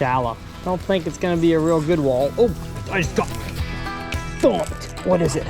shallow. Don't think it's gonna be a real good wall. Oh, I just got thumped. What is it?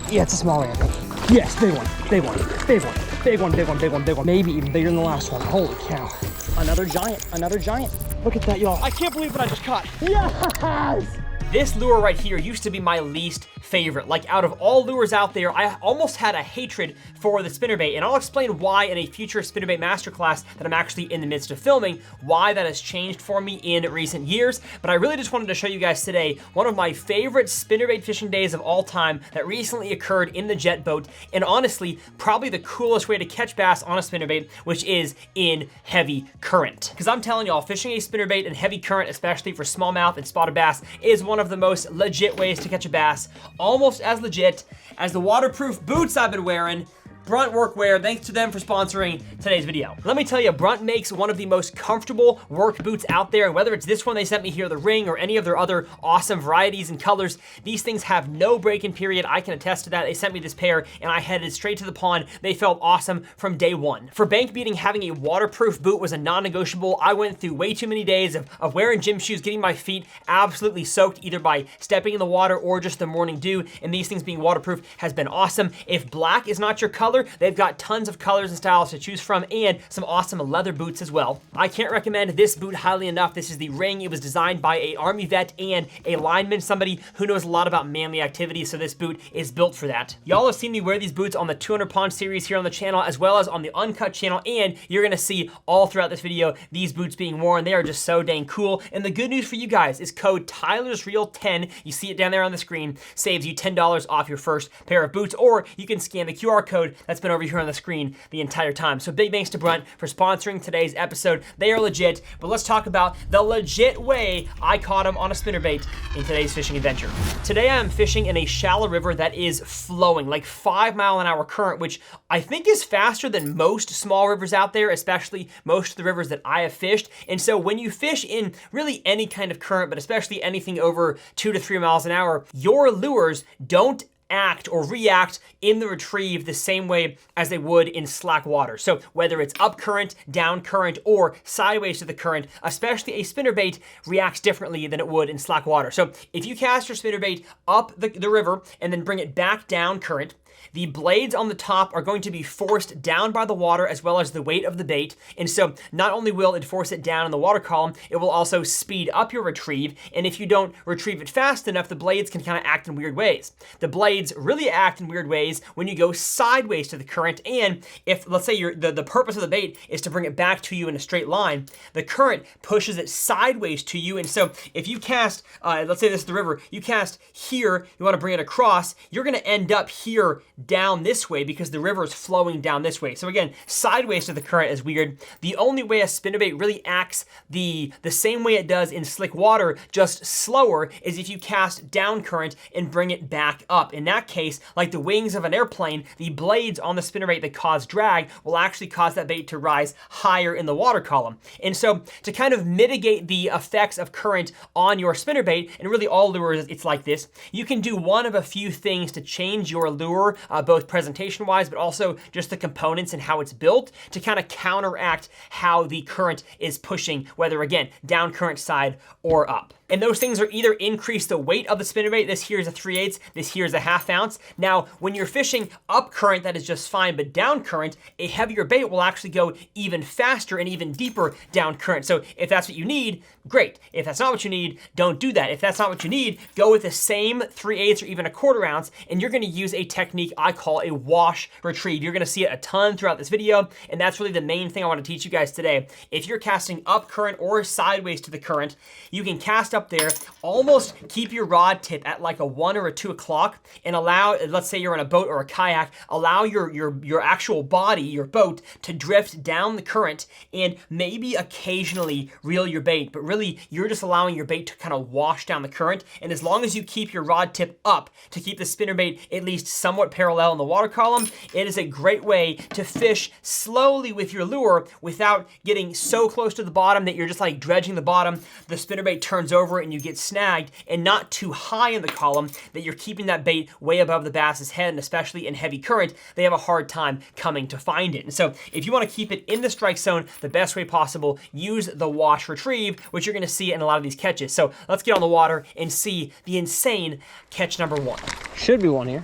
Yeah, it's a small one, I think. Yes, big one, big one, big one, big one, big one, big one, big one. Maybe even bigger than the last one. Holy cow. Another giant, another giant. Look at that, y'all. I can't believe what I just caught. Yes! This lure right here used to be my least favorite. Like, out of all lures out there, I almost had a hatred for the spinnerbait, and I'll explain why in a future spinnerbait masterclass that I'm actually in the midst of filming, why that has changed for me in recent years. But I really just wanted to show you guys today one of my favorite spinnerbait fishing days of all time that recently occurred in the jet boat, and honestly, probably the coolest way to catch bass on a spinnerbait, which is in heavy current. Because I'm telling y'all, fishing a spinnerbait in heavy current, especially for smallmouth and spotted bass, is one of the most legit ways to catch a bass, almost as legit as the waterproof boots I've been wearing. Brunt Workwear, thanks to them for sponsoring today's video. Let me tell you, Brunt makes one of the most comfortable work boots out there, and whether it's this one they sent me here, the Ring, or any of their other awesome varieties and colors, these things have no break-in period. I can attest to that. They sent me this pair, and I headed straight to the pond. They felt awesome from day one. For bank beating, having a waterproof boot was a non-negotiable. I went through way too many days of wearing gym shoes, getting my feet absolutely soaked, either by stepping in the water or just the morning dew, and these things being waterproof has been awesome. If black is not your color, they've got tons of colors and styles to choose from, and some awesome leather boots as well. I can't recommend this boot highly enough. This is the Ring. It was designed by an Army vet and a lineman, somebody who knows a lot about manly activities, so this boot is built for that. Y'all have seen me wear these boots on the 200 Pond series here on the channel, as well as on the Uncut channel, and you're gonna see all throughout this video these boots being worn. They are just so dang cool, and the good news for you guys is code TylersReal10, you see it down there on the screen, saves you $10 off your first pair of boots, or you can scan the QR code that's been over here on the screen the entire time. So big thanks to Brunt for sponsoring today's episode. They are legit, but let's talk about the legit way I caught them on a spinnerbait in today's fishing adventure. Today I am fishing in a shallow river that is flowing, like 5-mile-an-hour current, which I think is faster than most small rivers out there, especially most of the rivers that I have fished. And so when you fish in really any kind of current, but especially anything over 2 to 3 miles an hour, your lures don't act or react in the retrieve the same way as they would in slack water. So whether it's up current, down current, or sideways to the current, especially a spinnerbait reacts differently than it would in slack water. So if you cast your spinnerbait up the river and then bring it back down current, the blades on the top are going to be forced down by the water as well as the weight of the bait. And so not only will it force it down in the water column, it will also speed up your retrieve. And if you don't retrieve it fast enough, the blades can kind of act in weird ways. The blades really act in weird ways when you go sideways to the current. And if, let's say, the purpose of the bait is to bring it back to you in a straight line, the current pushes it sideways to you. And so if you cast, let's say this is the river, you cast here, you want to bring it across, you're going to end up here down this way because the river is flowing down this way. So again, sideways to the current is weird. The only way a spinnerbait really acts the same way it does in slick water, just slower, is if you cast down current and bring it back up. In that case, like the wings of an airplane, the blades on the spinnerbait that cause drag will actually cause that bait to rise higher in the water column. And so to kind of mitigate the effects of current on your spinnerbait, and really all lures, it's like this, you can do one of a few things to change your lure, both presentation-wise, but also just the components and how it's built to kind of counteract how the current is pushing, whether, again, down current side or up. And those things are either increase the weight of the spinnerbait. This here is a 3/8, this here is a 1/2 ounce. Now, when you're fishing up current, that is just fine, but down current, a heavier bait will actually go even faster and even deeper down current. So if that's what you need, great. If that's not what you need, don't do that. If that's not what you need, go with the same 3/8 or even a 1/4 ounce, and you're gonna use a technique I call a wash retrieve. You're gonna see it a ton throughout this video, and that's really the main thing I wanna teach you guys today. If you're casting up current or sideways to the current, you can cast up there, almost keep your rod tip at like a 1 or a 2 o'clock, and allow, let's say you're on a boat or a kayak, allow your actual body, your boat, to drift down the current, and maybe occasionally reel your bait, but really you're just allowing your bait to kind of wash down the current. And as long as you keep your rod tip up to keep the spinnerbait at least somewhat foot parallel in the water column, it is a great way to fish slowly with your lure without getting so close to the bottom that you're just like dredging the bottom, the spinnerbait turns over and you get snagged, and not too high in the column that you're keeping that bait way above the bass's head, and especially in heavy current, they have a hard time coming to find it. And so if you want to keep it in the strike zone the best way possible, use the wash retrieve, which you're going to see in a lot of these catches. So let's get on the water and see the insane catch number 1. Should be one here.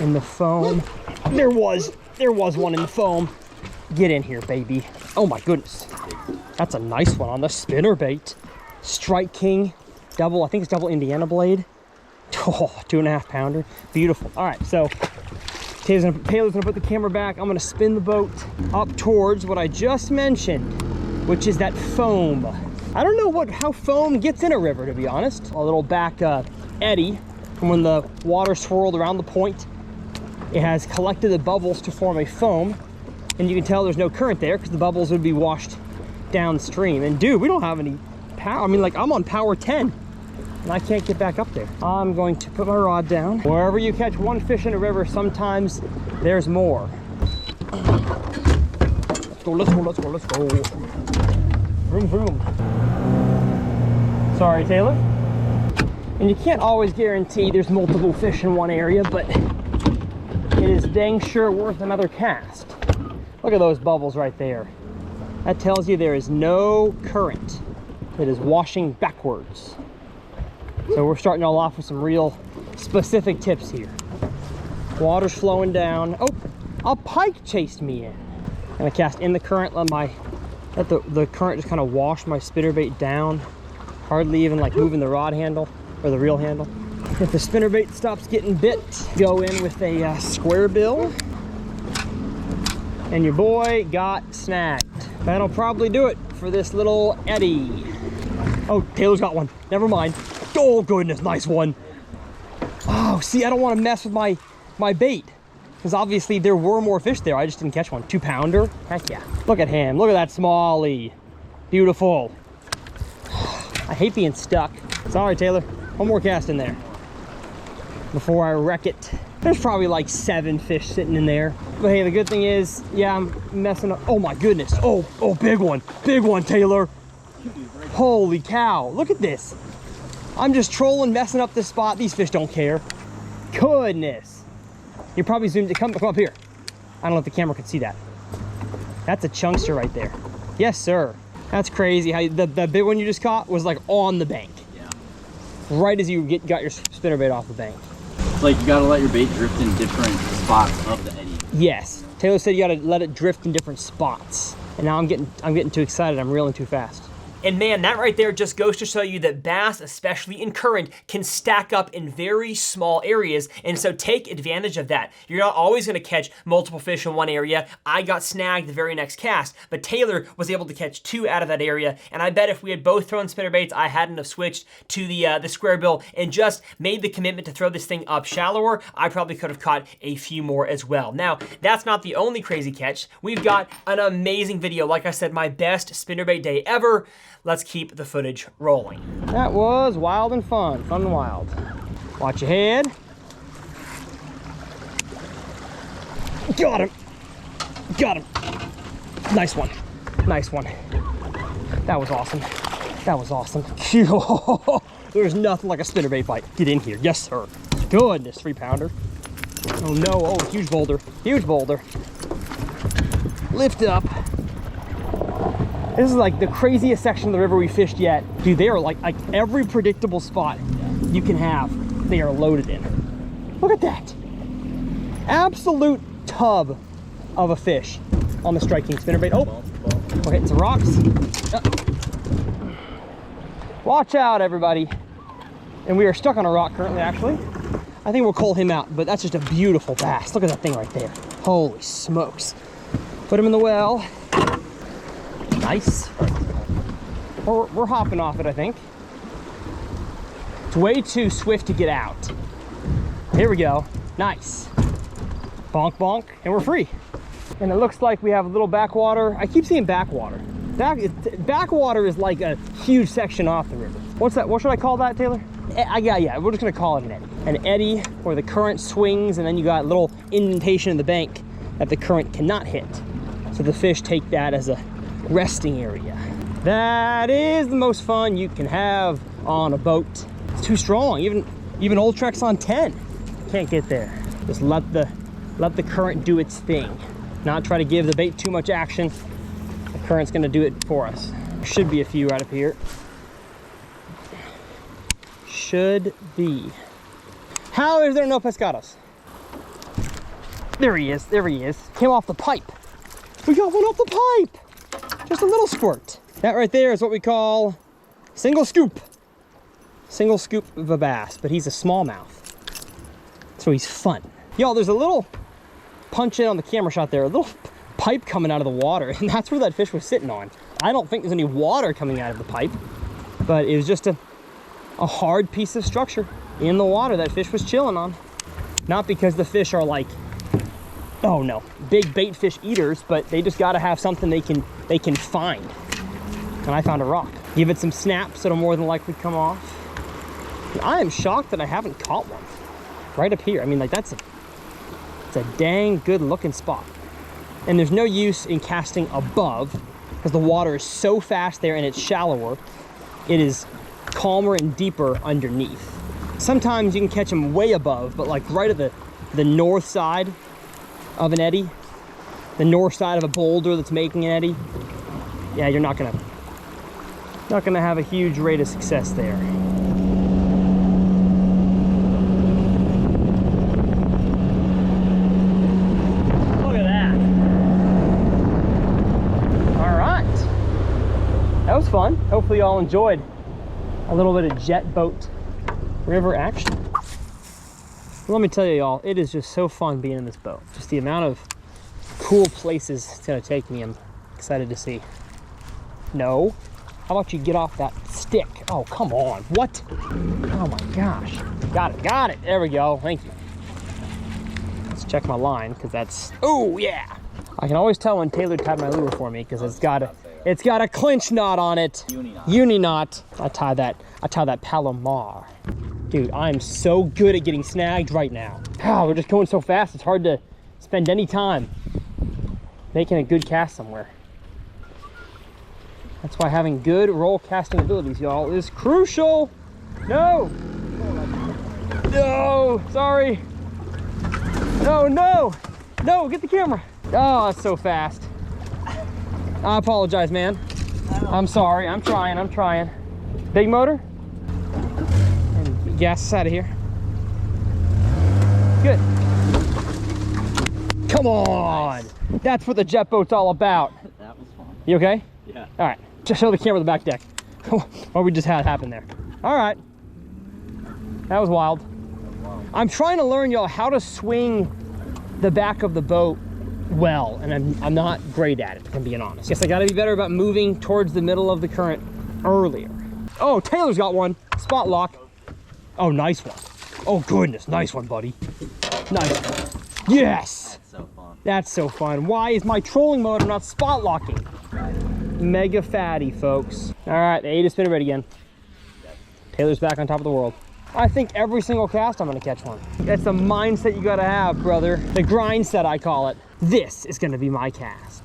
In the foam. There was one in the foam. Get in here, baby. Oh my goodness. That's a nice one on the spinnerbait. Strike King, double, I think it's double Indiana blade. Oh, 2.5 pounder. Beautiful. All right, so Taylor's gonna put the camera back. I'm gonna spin the boat up towards what I just mentioned, which is that foam. I don't know how foam gets in a river, to be honest. A little back eddy from when the water swirled around the point. It has collected the bubbles to form a foam, and you can tell there's no current there because the bubbles would be washed downstream. And dude, we don't have any power. I mean, like, I'm on power 10 and I can't get back up there. I'm going to put my rod down. Wherever you catch one fish in a river, sometimes there's more. Let's go, let's go, let's go, let's go. Vroom, vroom. Sorry, Taylor. And you can't always guarantee there's multiple fish in one area, but it is dang sure worth another cast. Look at those bubbles right there. That tells you there is no current. It is washing backwards. So we're starting all off with some real specific tips here. Water's flowing down. Oh, a pike chased me in. I'm gonna cast in the current, let the current just kind of wash my spinnerbait down. Hardly even like moving the rod handle or the reel handle. If the spinnerbait stops getting bit, go in with a square bill. And your boy got snagged. That'll probably do it for this little eddy. Oh, Taylor's got one. Never mind. Oh goodness, nice one. Oh, see, I don't want to mess with my bait, because obviously there were more fish there. I just didn't catch one. 2 pounder. Heck yeah. Look at him. Look at that smallie. Beautiful. I hate being stuck. Sorry, Taylor. One more cast in there before I wreck it. There's probably like 7 fish sitting in there. But hey, the good thing is, yeah, I'm messing up. Oh my goodness. Oh, big one. Big one, Taylor. Holy cow. Look at this. I'm just trolling, messing up this spot. These fish don't care. Goodness. You probably zoomed it. Come up here. I don't know if the camera could see that. That's a chunkster right there. Yes, sir. That's crazy how the big one you just caught was like on the bank. Yeah. Right as you got your spinnerbait off the bank. It's like you gotta let your bait drift in different spots of the eddy. Yes. Taylor said you gotta let it drift in different spots. And now I'm getting too excited. I'm reeling too fast. And man, that right there just goes to show you that bass, especially in current, can stack up in very small areas. And so take advantage of that. You're not always gonna catch multiple fish in one area. I got snagged the very next cast, but Taylor was able to catch 2 out of that area. And I bet if we had both thrown spinnerbaits, I hadn't have switched to the square bill and just made the commitment to throw this thing up shallower, I probably could have caught a few more as well. Now, that's not the only crazy catch. We've got an amazing video. Like I said, my best spinnerbait day ever. Let's keep the footage rolling. That was wild and fun. Fun and wild. Watch your head. Got him. Got him. Nice one. Nice one. That was awesome. That was awesome. There's nothing like a spinnerbait bite. Get in here. Yes, sir. Goodness, 3 pounder. Oh no. Oh, huge boulder. Huge boulder. Lift up. This is like the craziest section of the river we fished yet. Dude, they are like every predictable spot you can have, they are loaded in. Look at that. Absolute tub of a fish on the Strike King spinnerbait. Oh, we're hitting some rocks. Watch out, everybody. And we are stuck on a rock currently, actually. I think we'll call him out, but that's just a beautiful bass. Look at that thing right there. Holy smokes. Put him in the well. Nice. We're hopping off it, I think. It's way too swift to get out. Here we go. Nice. Bonk, bonk, and we're free. And it looks like we have a little backwater. I keep seeing backwater. Backwater is like a huge section off the river. What's that? What should I call that, Taylor? yeah, we're just gonna call it an eddy. An eddy where the current swings and then you got a little indentation in the bank that the current cannot hit. So the fish take that as a resting area. That is the most fun you can have on a boat. It's too strong, even old Trex on 10 can't get there. Just let the current do its thing. Not try to give the bait too much action. The current's gonna do it for us. There should be a few right up here. Should be. How is there no pescados? There he is, there he is. Came off the pipe. We got one off the pipe. Just a little squirt. That right there is what we call single scoop. Single scoop of a bass, but he's a smallmouth. So he's fun. Y'all, there's a little punch in on the camera shot there, a little pipe coming out of the water, and that's where that fish was sitting on. I don't think there's any water coming out of the pipe, but it was just a hard piece of structure in the water that fish was chilling on. Not because the fish are like, oh no, big bait fish eaters, but they just gotta have something they can find. And I found a rock. Give it some snaps, it'll more than likely come off. And I am shocked that I haven't caught one. Right up here, I mean, like it's a dang good looking spot. And there's no use in casting above because the water is so fast there and it's shallower. It is calmer and deeper underneath. Sometimes you can catch them way above, but like right at the north side of an eddy, the north side of a boulder that's making an eddy, yeah, you're not gonna have a huge rate of success there. Look at that. All right, that was fun. Hopefully y'all enjoyed a little bit of jet boat river action. Let me tell you, y'all, it is just so fun being in this boat. Just the amount of cool places it's gonna take me, I'm excited to see. No, how about you get off that stick? Oh, come on, what? Oh my gosh, got it, there we go, thank you. Let's check my line, because that's, oh yeah. I can always tell when Taylor tied my lure for me, because it's got a clinch knot on it. Uni knot. I tie that Palomar. Dude, I'm so good at getting snagged right now. Oh, we're just going so fast, it's hard to spend any time making a good cast somewhere. That's why having good roll casting abilities, y'all, is crucial. No! No, sorry. No, get the camera. Oh, that's so fast. I apologize, man. I'm sorry, I'm trying. Big motor? And gas us out of here. Good. Come on! That's what the jet boat's all about. That was fun. You okay? Yeah. All right, just show the camera the back deck. What we just had happen there. All right, that was wild. I'm trying to learn, y'all, how to swing the back of the boat well, and I'm not great at it, if I'm being honest. Guess I gotta be better about moving towards the middle of the current earlier. Oh, Taylor's got one. Spot lock. Oh, nice one. Oh goodness, nice one, buddy. Nice one. Yes! That's so fun. That's so fun. Why is my trolling motor not spot locking? Mega fatty, folks. All right, the 8 is spinnerbait again. Taylor's back on top of the world. I think every single cast I'm gonna catch one. That's the mindset you gotta have, brother. The grind set, I call it. This is gonna be my cast.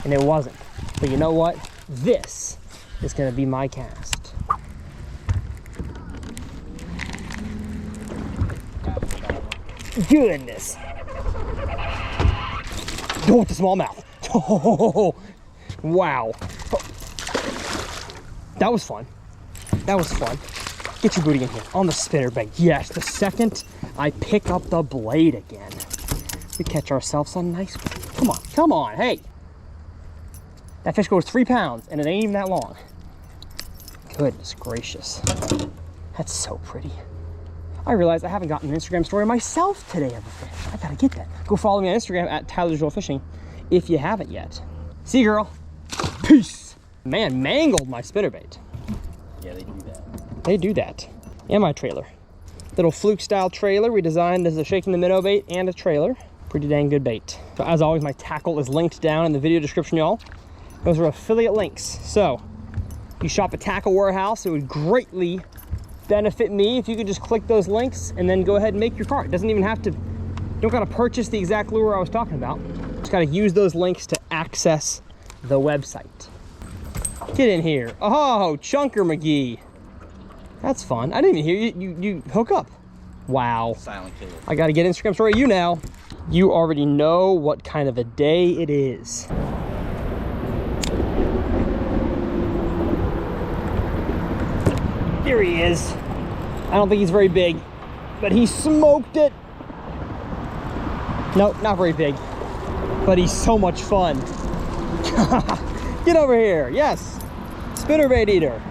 And it wasn't. But you know what? This is gonna be my cast. Goodness. Oh, it's a smallmouth. Oh, wow. That was fun. That was fun. Get your booty in here on the spinnerbait. Yes, the second I pick up the blade again, we catch ourselves a nice one. Come on, hey. That fish goes 3 pounds and it ain't even that long. Goodness gracious. That's so pretty. I realized I haven't gotten an Instagram story myself today of a fish. I gotta get that. Go follow me on Instagram at Tyler's Real Fishing if you haven't yet. See you, girl. Peace. Man, mangled my spinnerbait. Yeah, they do that. They do that. And my trailer. Little fluke style trailer we designed as a shaking the minnow bait and a trailer. Pretty dang good bait. So as always, my tackle is linked down in the video description, y'all. Those are affiliate links. So if you shop at Tackle Warehouse, it would greatly benefit me if you could just click those links and then go ahead and make your cart. It doesn't even have to, don't gotta purchase the exact lure I was talking about. Just gotta use those links to access the website. Get in here. Oh, Chunker McGee. That's fun. I didn't even hear you hook up. Wow. Silent killer. I gotta get Instagram story you now. You already know what kind of a day it is. Here he is. I don't think he's very big, but he smoked it. Nope, not very big, but he's so much fun. Get over here. Yes, spinnerbait eater.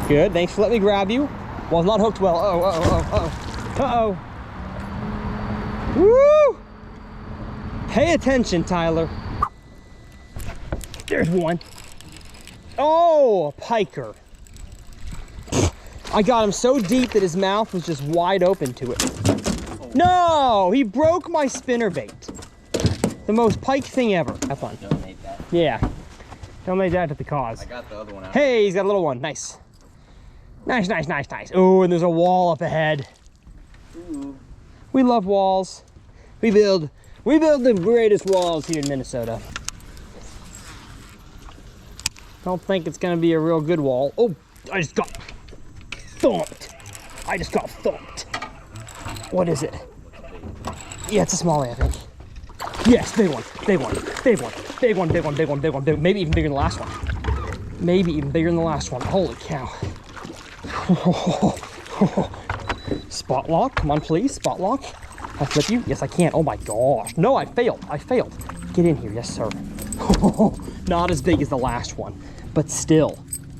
Good, thanks for letting me grab you. Was not hooked well. Uh-oh. Woo! Pay attention, Tyler. There's one. Oh, a piker. I got him so deep that his mouth was just wide open to it. No, he broke my spinnerbait. The most pike thing ever. Have fun. Donate that. Yeah. Donate that to the cause. I got the other one out. Hey, he's got a little one. Nice. Nice, nice, nice, nice. Oh, and there's a wall up ahead. Ooh. We love walls. We build the greatest walls here in Minnesota. Don't think it's gonna be a real good wall. Oh, I just got thumped. I just got thumped. What is it? Yeah, it's a smallie, I think. Yes, big one, big one, big one, big one, big one, big one, big one, big, maybe even bigger than the last one. Maybe even bigger than the last one. Holy cow. Spot lock, come on please, spot lock. I flip you? Yes, I can. Oh my gosh. No, I failed. Get in here, yes sir. Not as big as the last one, but still.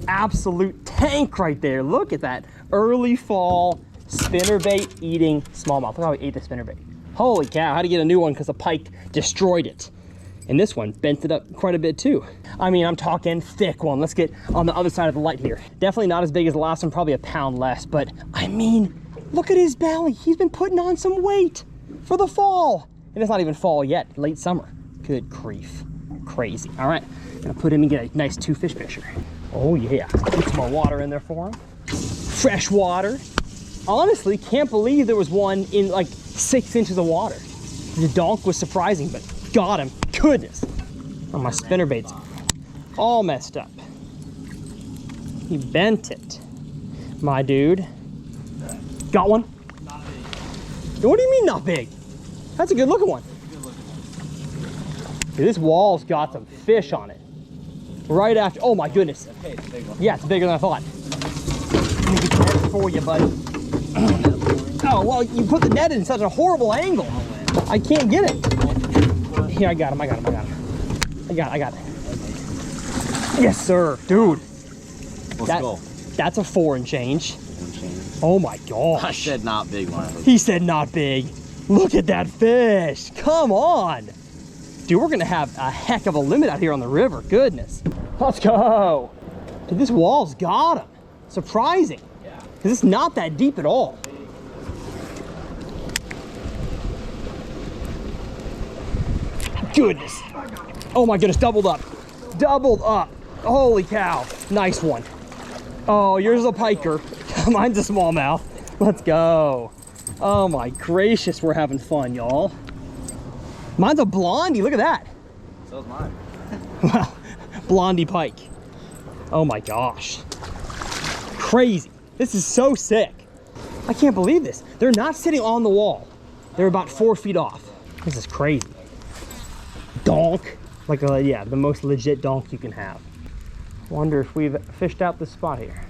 Absolute tank right there. Look at that early fall spinnerbait eating smallmouth. Look how he ate the spinnerbait. Holy cow, I had to get a new one because the pike destroyed it. And this one bent it up quite a bit too. I mean, I'm talking thick one. Let's get on the other side of the light here. Definitely not as big as the last one, probably a pound less, but I mean, look at his belly. He's been putting on some weight for the fall. And it's not even fall yet, late summer. Good grief, crazy. All right, gonna put him and get a nice 2-fish fisher. Oh yeah, put some more water in there for him. Fresh water. Honestly, can't believe there was one in like 6 inches of water. The donk was surprising, but got him, goodness. Oh, my spinnerbait's all messed up. He bent it, my dude. Got one? Not big. What do you mean not big? That's a good looking one. Dude, this wall's got some fish on it. Right after, oh my goodness. Okay, it's a big one. Yeah, it's bigger than I thought. Let me get that for you, buddy. Oh, well, you put the net in such a horrible angle. I can't get it. Here, I got him. I got it. Yes, sir. Dude. Let's go. That's a 4 and change. Oh my gosh. I said not big one. He said not big. Look at that fish. Come on. Dude, we're gonna have a heck of a limit out here on the river. Goodness. Let's go. Dude, this wall's got him. Surprising. Yeah. Because it's not that deep at all. Goodness. Oh my goodness, doubled up. Doubled up. Holy cow. Nice one. Oh, yours is a piker. Mine's a smallmouth. Let's go. Oh my gracious, we're having fun, y'all. Mine's a blondie, look at that. So's mine. Well, blondie pike. Oh my gosh. Crazy. This is so sick. I can't believe this. They're not sitting on the wall. They're about 4 feet off. This is crazy. Donk. Like, yeah, the most legit donk you can have. Wonder if we've fished out this spot here.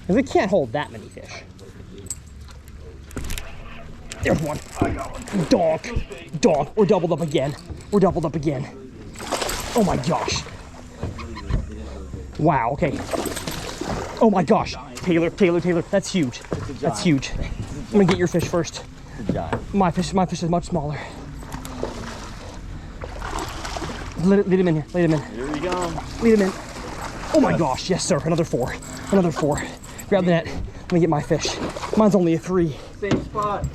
Because it can't hold that many fish. There's one. Donk. Donk. We're doubled up again. We're doubled up again. Oh my gosh. Wow, okay. Oh my gosh. Taylor. That's huge. That's huge. I'm gonna get your fish first. Good job. My fish is much smaller. Let him in here. Let him in. Here we go. Lead him in. Oh my gosh, yes sir, another 4. Another 4. Grab the net, let me get my fish. Mine's only a 3. Same spot.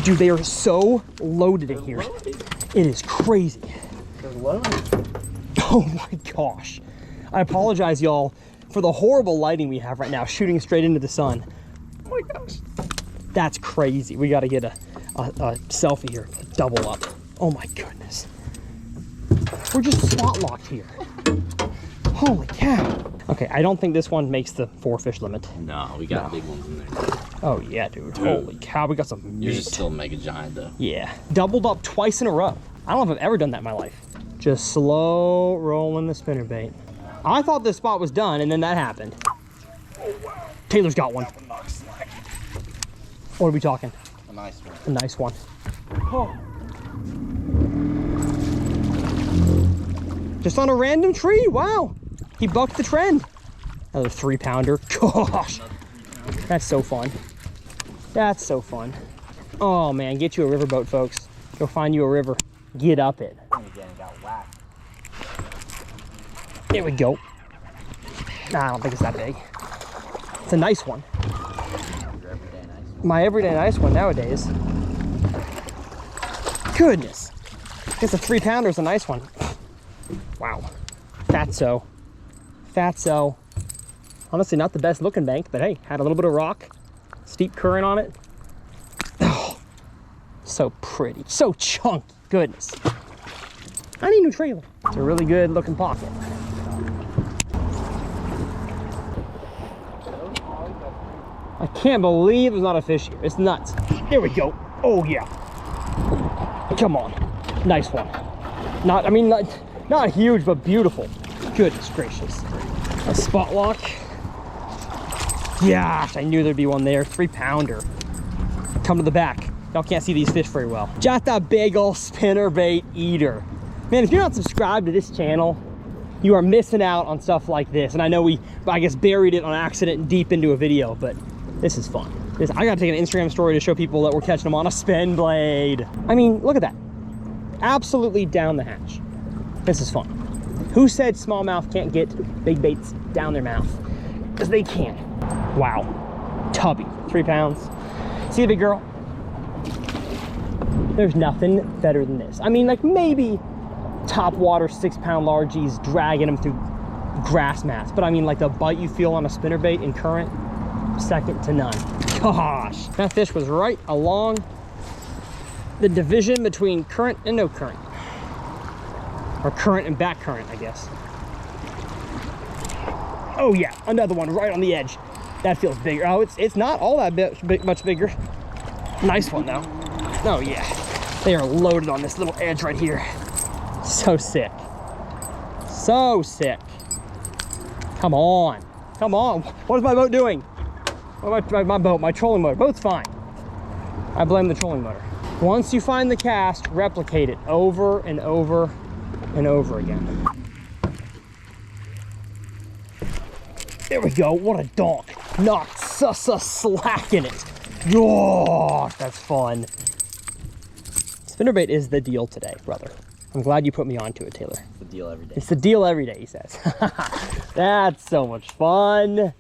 Dude, they are so loaded in here. It is crazy. They're loaded. Oh my gosh. I apologize, y'all. for the horrible lighting we have right now, shooting straight into the sun. Oh my gosh. That's crazy. We got to get a selfie here. Double up. Oh my goodness. We're just spot locked here. Holy cow. Okay, I don't think this one makes the 4 fish limit. No, we got big ones in there. Oh yeah, dude. Holy cow, we got some meat. Yours is still mega giant though. Yeah. Doubled up twice in a row. I don't know if I've ever done that in my life. Just slow rolling the spinnerbait. I thought this spot was done, and then that happened. Oh, wow. Taylor's got one. What are we talking? A nice one. A nice one. Oh. Just on a random tree. Wow. He bucked the trend. Another 3-pounder. Gosh. That's so fun. That's so fun. Oh man, get you a riverboat, folks. Go find you a river. Get up it. There we go. Nah, I don't think it's that big. It's a nice one. My everyday nice one nowadays. Goodness. Guess a 3-pounder is a nice one. Wow. Fatso. Fatso. Honestly, not the best looking bank, but hey, had a little bit of rock. Steep current on it. Oh, so pretty. So chunky. Goodness. I need a new trailer. It's a really good looking pocket. I can't believe there's not a fish here. It's nuts. There we go. Oh yeah. Come on. Nice one. Not huge, but beautiful. Goodness gracious. A spot lock. Gosh, I knew there'd be one there. 3-pounder. Come to the back. Y'all can't see these fish very well. Just a big ol' spinnerbait eater. Man, if you're not subscribed to this channel, you are missing out on stuff like this. And I know I guess, buried it on accident deep into a video, but this is fun. I gotta take an Instagram story to show people that we're catching them on a spin blade. I mean, look at that. Absolutely down the hatch. This is fun. Who said smallmouth can't get big baits down their mouth? Because they can. Wow. Tubby. 3 pounds. See the big girl? There's nothing better than this. I mean, like maybe top water 6-pound largies dragging them through grass mats. But I mean, like the bite you feel on a spinnerbait in current, second to none. Gosh. That fish was right along the division between current and no current. Or current and back current, I guess. Oh yeah, another one right on the edge. That feels bigger. Oh, it's not all that much bigger. Nice one though. Oh yeah, they are loaded on this little edge right here. So sick. So sick. Come on. Come on. What is my boat doing? My trolling motor. Boat's fine. I blame the trolling motor. Once you find the cast, replicate it over and over and over again. There we go. What a donk. Not slacking it. Gosh, that's fun. Spinnerbait is the deal today, brother. I'm glad you put me onto it, Taylor. It's the deal every day. It's the deal every day, he says. That's so much fun.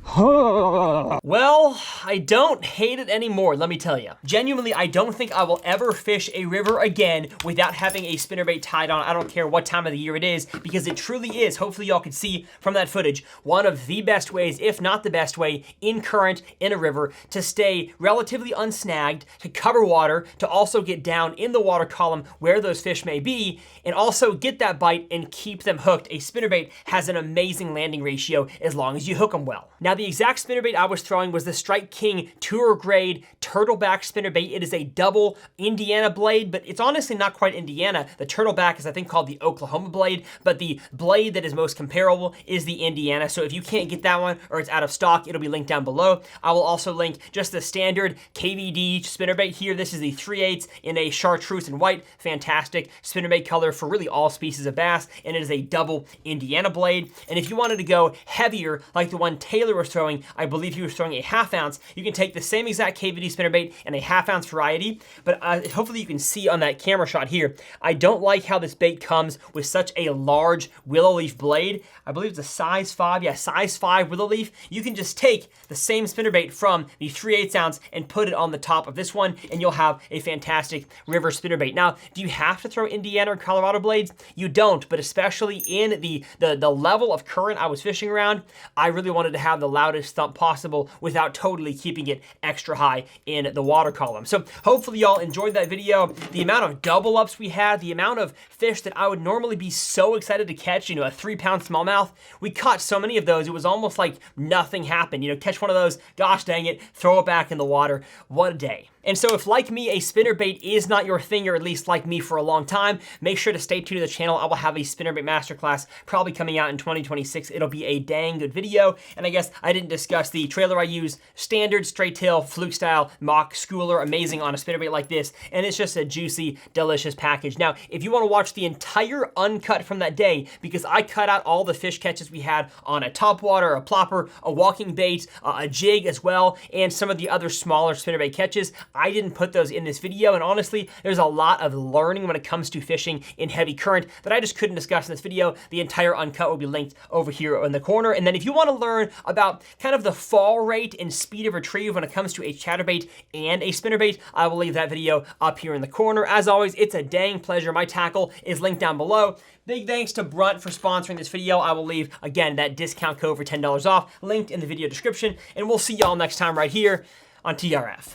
Well, I don't hate it anymore, let me tell you. Genuinely, I don't think I will ever fish a river again without having a spinnerbait tied on. I don't care what time of the year it is, because it truly is, hopefully y'all can see from that footage, one of the best ways, if not the best way, in current, in a river, to stay relatively unsnagged, to cover water, to also get down in the water column where those fish may be, and also get that bite and keep them hooked. A spinnerbait has an amazing landing ratio as long as you hook them well. Now, the exact spinnerbait I was throwing was the Strike King tour grade turtleback spinnerbait. It is a double Indiana blade, but it's honestly not quite Indiana. The turtleback is, I think, called the Oklahoma blade, but the blade that is most comparable is the Indiana. So if you can't get that one or it's out of stock, it'll be linked down below. I will also link just the standard KVD spinnerbait here. This is the 3/8 in a chartreuse and white. Fantastic spinnerbait color for really all species of bass, and it is a double Indiana blade. And if you wanted to go heavier, like the one Taylor was throwing, I believe he was throwing a 1/2 ounce, you can take the same exact KVD spinnerbait and a 1/2 ounce variety, but hopefully you can see on that camera shot here, I don't like how this bait comes with such a large willow leaf blade. I believe it's a size 5, yeah, size 5 willow leaf. You can just take the same spinnerbait from the 3/8 ounce and put it on the top of this one, and you'll have a fantastic river spinnerbait. Now, do you have to throw Indiana or Colorado Colorado blades? You don't, but especially in the level of current I was fishing around, I really wanted to have the loudest thump possible without totally keeping it extra high in the water column. So hopefully y'all enjoyed that video. The amount of double ups we had, the amount of fish that I would normally be so excited to catch, you know, a 3-pound smallmouth, we caught so many of those, it was almost like nothing happened. You know, catch one of those, gosh dang it, throw it back in the water. What a day. And so if, like me, a spinnerbait is not your thing, or at least like me for a long time, make sure to stay tuned to the channel. I will have a spinnerbait masterclass probably coming out in 2026. It'll be a dang good video. And I guess I didn't discuss the trailer I use, standard, straight tail, fluke style, Mach, schooler, amazing on a spinnerbait like this. And it's just a juicy, delicious package. Now, if you want to watch the entire uncut from that day, because I cut out all the fish catches we had on a topwater, a plopper, a walking bait, a jig as well, and some of the other smaller spinnerbait catches, I didn't put those in this video, and honestly, there's a lot of learning when it comes to fishing in heavy current that I just couldn't discuss in this video. The entire uncut will be linked over here in the corner. And then if you want to learn about kind of the fall rate and speed of retrieve when it comes to a chatterbait and a spinnerbait, I will leave that video up here in the corner. As always, it's a dang pleasure. My tackle is linked down below. Big thanks to Brunt for sponsoring this video. I will leave, again, that discount code for $10 off linked in the video description, and we'll see y'all next time right here on TRF.